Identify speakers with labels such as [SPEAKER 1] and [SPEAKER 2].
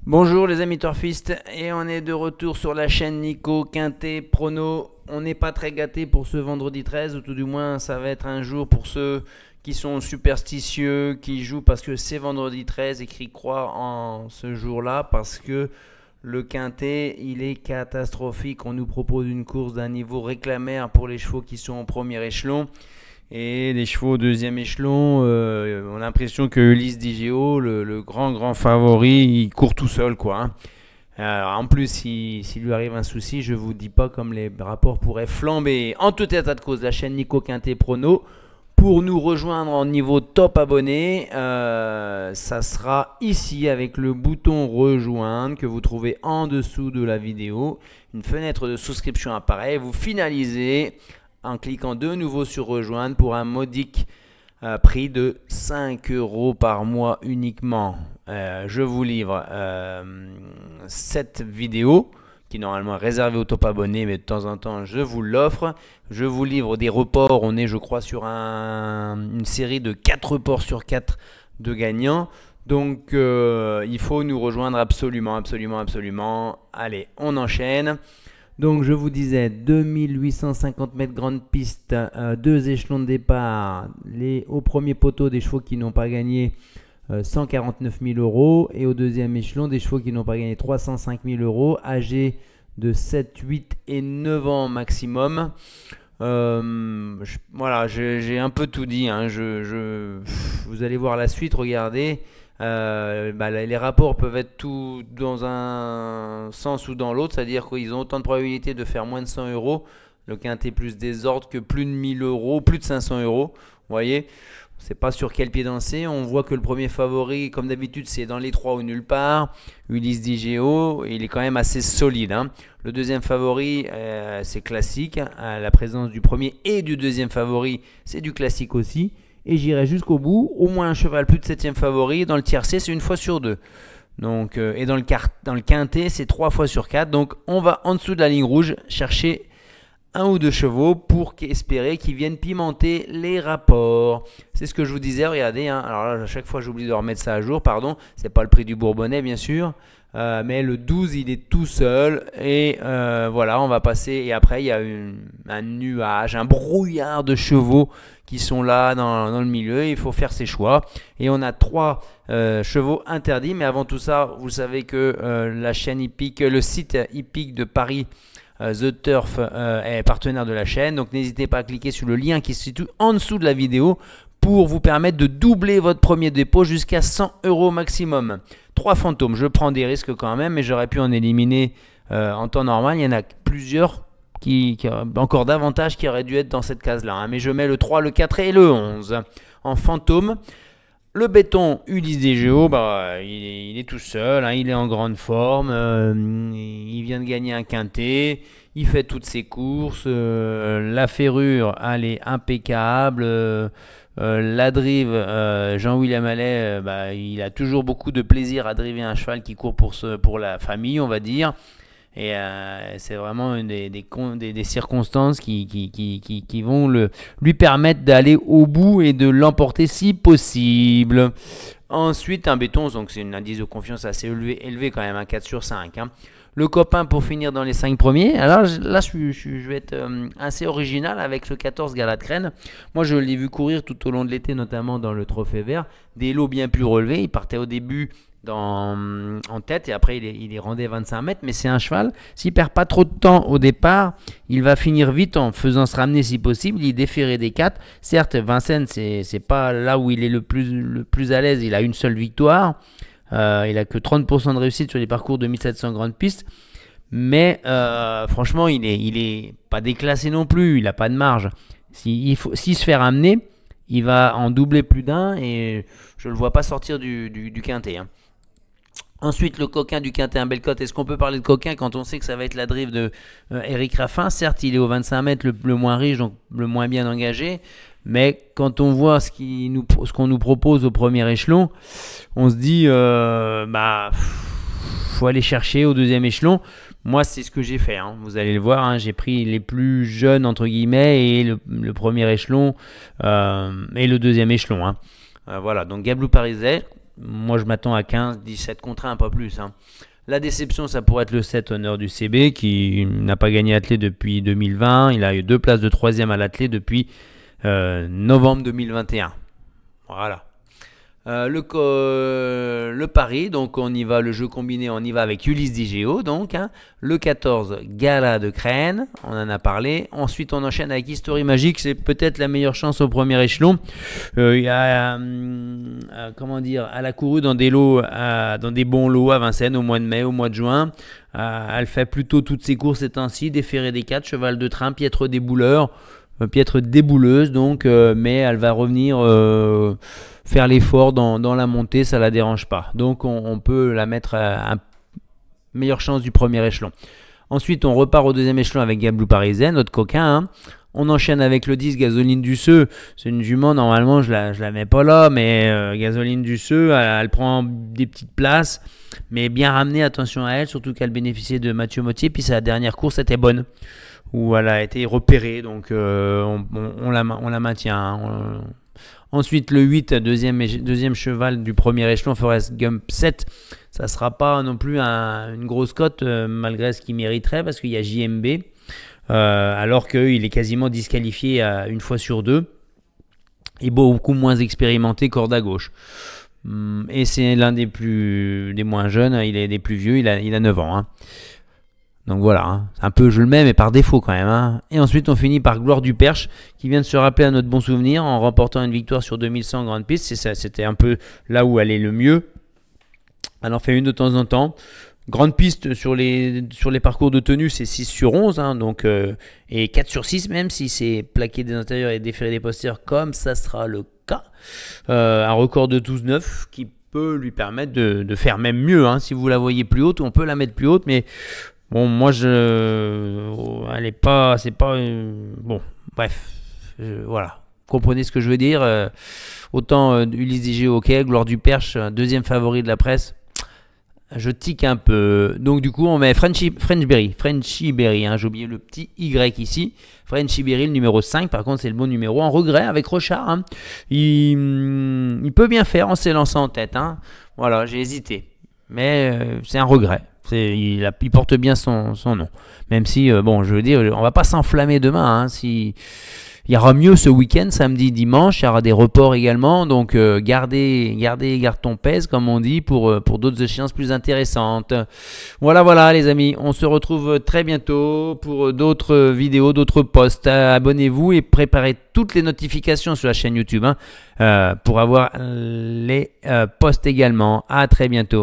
[SPEAKER 1] Bonjour les amis turfistes, et on est de retour sur la chaîne Nico Quintet Prono. On n'est pas très gâtés pour ce vendredi 13, ou tout du moins ça va être un jour pour ceux qui sont superstitieux, qui jouent parce que c'est vendredi 13 et qui croient en ce jour-là, parce que le Quintet il est catastrophique. On nous propose une course d'un niveau réclamaire pour les chevaux qui sont au premier échelon. Et les chevaux au deuxième échelon, on a l'impression que Ulysse Digeo, le grand favori, il court tout seul, quoi, hein. Alors, en plus, s'il lui arrive un souci, je vous dis pas comme les rapports pourraient flamber. En tout état de cause, la chaîne Nico Quintet Prono, pour nous rejoindre en niveau top abonné, ça sera ici avec le bouton rejoindre que vous trouvez en dessous de la vidéo. Une fenêtre de souscription apparaît, vous finalisez en cliquant de nouveau sur rejoindre pour un modique prix de 5 € par mois uniquement. Je vous livre cette vidéo qui est normalement réservée aux top abonnés, mais de temps en temps je vous l'offre. Je vous livre des reports. On est, je crois, sur une série de 4 reports sur 4 de gagnants. Donc il faut nous rejoindre absolument. Allez, on enchaîne. Donc je vous disais 2850 mètres grande piste, 2 échelons de départ, au premier poteau des chevaux qui n'ont pas gagné 149 000 €, et au deuxième échelon des chevaux qui n'ont pas gagné 305 000 €, âgés de 7, 8 et 9 ans maximum. Voilà, j'ai un peu tout dit, hein. Vous allez voir la suite, regardez. Les rapports peuvent être tout dans un sens ou dans l'autre, c'est-à-dire qu'ils ont autant de probabilité de faire moins de 100 €, le quintet plus des ordres, que plus de 1000 €, plus de 500 €. Vous voyez, on ne sait pas sur quel pied danser. On voit que le premier favori, comme d'habitude, c'est dans les 3 ou nulle part. Ulysse Digeo, il est quand même assez solide, hein. Le deuxième favori, c'est classique. La présence du premier et du deuxième favori, c'est du classique aussi. Et j'irai jusqu'au bout, au moins un cheval plus de 7e favori. Dans le tiercé, c'est 1 fois sur 2. Donc, et dans le quintet, c'est 3 fois sur 4. Donc on va en dessous de la ligne rouge chercher 1 ou 2 chevaux pour espérer qu'ils viennent pimenter les rapports. C'est ce que je vous disais, regardez, hein. Alors là, à chaque fois j'oublie de remettre ça à jour, pardon. C'est pas le prix du Bourbonnais bien sûr. Mais le 12 il est tout seul, et voilà, on va passer, et après il y a un nuage, un brouillard de chevaux qui sont là dans le milieu. Il faut faire ses choix, et on a 3 chevaux interdits. Mais avant tout ça, vous savez que la chaîne hippique, le site hippique de Paris, The Turf, est partenaire de la chaîne. Donc n'hésitez pas à cliquer sur le lien qui se situe en dessous de la vidéo pour vous permettre de doubler votre premier dépôt jusqu'à 100 € maximum. 3 fantômes, je prends des risques quand même, mais j'aurais pu en éliminer en temps normal. Il y en a plusieurs qui encore davantage qui auraient dû être dans cette case-là, hein. Mais je mets le 3, le 4 et le 11 en fantôme. Le béton Ulysse Digeo, il est tout seul, hein. Il est en grande forme, il vient de gagner un quintet, il fait toutes ses courses, la ferrure, elle est impeccable. La drive, Jean-William Alais, il a toujours beaucoup de plaisir à driver un cheval qui court pour la famille, on va dire. Et c'est vraiment des circonstances qui vont lui permettre d'aller au bout et de l'emporter si possible. Ensuite, un béton, donc c'est un indice de confiance assez élevé quand même, un 4 sur 5, hein. Le copain pour finir dans les 5 premiers. Alors là, je vais être assez original avec ce 14 Galadcrène. Moi, je l'ai vu courir tout au long de l'été, notamment dans le Trophée Vert. Des lots bien plus relevés. Il partait au début en tête, et après il est rendé 25 mètres. Mais c'est un cheval, s'il perd pas trop de temps au départ, il va finir vite en faisant se ramener si possible. Il déférait des 4. Certes, Vincennes, c'est pas là où il est le plus à l'aise. Il a une seule victoire. Il a que 30% de réussite sur les parcours de 1700 grandes pistes. Mais franchement, il est pas déclassé non plus. Il n'a pas de marge. S'il se fait ramener, il va en doubler plus d'un, et je ne le vois pas sortir du quintet, hein. Ensuite, le coquin du quintet, un bel cote. Est-ce qu'on peut parler de coquin quand on sait que ça va être la drive de Eric Raffin? Certes, il est au 25 mètres, le moins riche, donc le moins bien engagé. Mais quand on voit ce qu'on nous propose au premier échelon, on se dit, faut aller chercher au deuxième échelon. Moi, c'est ce que j'ai fait, hein. Vous allez le voir, hein. J'ai pris les plus jeunes, entre guillemets, et le premier échelon et le deuxième échelon, hein. Voilà, donc Gablou Pariset, Moi, je m'attends à 15, 17 contre 1, pas plus. Hein. La déception, ça pourrait être le 7 honneur du CB qui n'a pas gagné athlé depuis 2020. Il a eu 2 places de 3e à l'athlé depuis novembre 2021. Voilà. Le pari, donc on y va, le jeu combiné, on y va avec Ulysse Digéo, donc hein. Le 14, Gala de Crène, on en a parlé. Ensuite, on enchaîne avec History Magique, c'est peut-être la meilleure chance au premier échelon. Il y a, comment dire, elle a couru dans des lots, dans des bons lots à Vincennes au mois de mai, au mois de juin. Elle fait plutôt toutes ses courses ces temps-ci, des ferrés des 4, cheval de train, piètre débouleur. Piètre débouleuse donc, mais elle va revenir faire l'effort dans la montée, ça la dérange pas. Donc on peut la mettre à meilleure chance du premier échelon. Ensuite on repart au deuxième échelon avec Gablou Parisienne, notre coquin. Hein. On enchaîne avec le 10 Gasoline du Seu. C'est une jument, normalement je la mets pas là, mais Gasoline du Seu, elle prend des petites places, mais bien ramenée, attention à elle, surtout qu'elle bénéficiait de Mathieu Mottier, puis sa dernière course était bonne, où elle a été repérée, donc on la maintient. Hein. Ensuite, le 8, deuxième cheval du premier échelon, Forrest Gump 7. Ça ne sera pas non plus une grosse cote, malgré ce qu'il mériterait, parce qu'il y a JMB, alors qu'il est quasiment disqualifié une fois sur 2, et beaucoup moins expérimenté, corde à gauche. Et c'est l'un des moins jeunes, il est des plus vieux, il a 9 ans. Hein. Donc voilà, hein. Un peu je le mets, mais par défaut quand même. Hein. Et ensuite on finit par Gloire du Perche, qui vient de se rappeler à notre bon souvenir en remportant une victoire sur 2100 grande piste. C'était un peu là où elle est le mieux. Elle en fait une de temps en temps. Grande piste sur les parcours de tenue, c'est 6 sur 11, hein, donc, et 4 sur 6 même si c'est plaqué des intérieurs et déféré des postérieurs, comme ça sera le cas. Un record de 12,9 qui peut lui permettre de faire même mieux. Hein. Si vous la voyez plus haute, on peut la mettre plus haute, mais... Bon, moi, elle est pas, c'est pas, bon, bref, voilà, comprenez ce que je veux dire. Autant Ulysse Digéo, ok, Gloire du Perche, deuxième favori de la presse, je tique un peu. Donc du coup, on met Frenchy Berry, hein, j'ai oublié le petit Y ici. Frenchy Berry, le numéro 5, par contre, c'est le bon numéro. En regret avec Rochard, hein. Il peut bien faire en s'élançant en tête. Hein. Voilà, j'ai hésité, mais c'est un regret. Il porte bien son nom. Même si, bon, je veux dire, on va pas s'enflammer demain. Hein, il y aura mieux ce week-end, samedi, dimanche. Il y aura des reports également. Donc, garde ton pèse, comme on dit, pour d'autres échéances plus intéressantes. Voilà, les amis. On se retrouve très bientôt pour d'autres vidéos, d'autres posts. Abonnez-vous et préparez toutes les notifications sur la chaîne YouTube, hein, pour avoir les posts également. À très bientôt.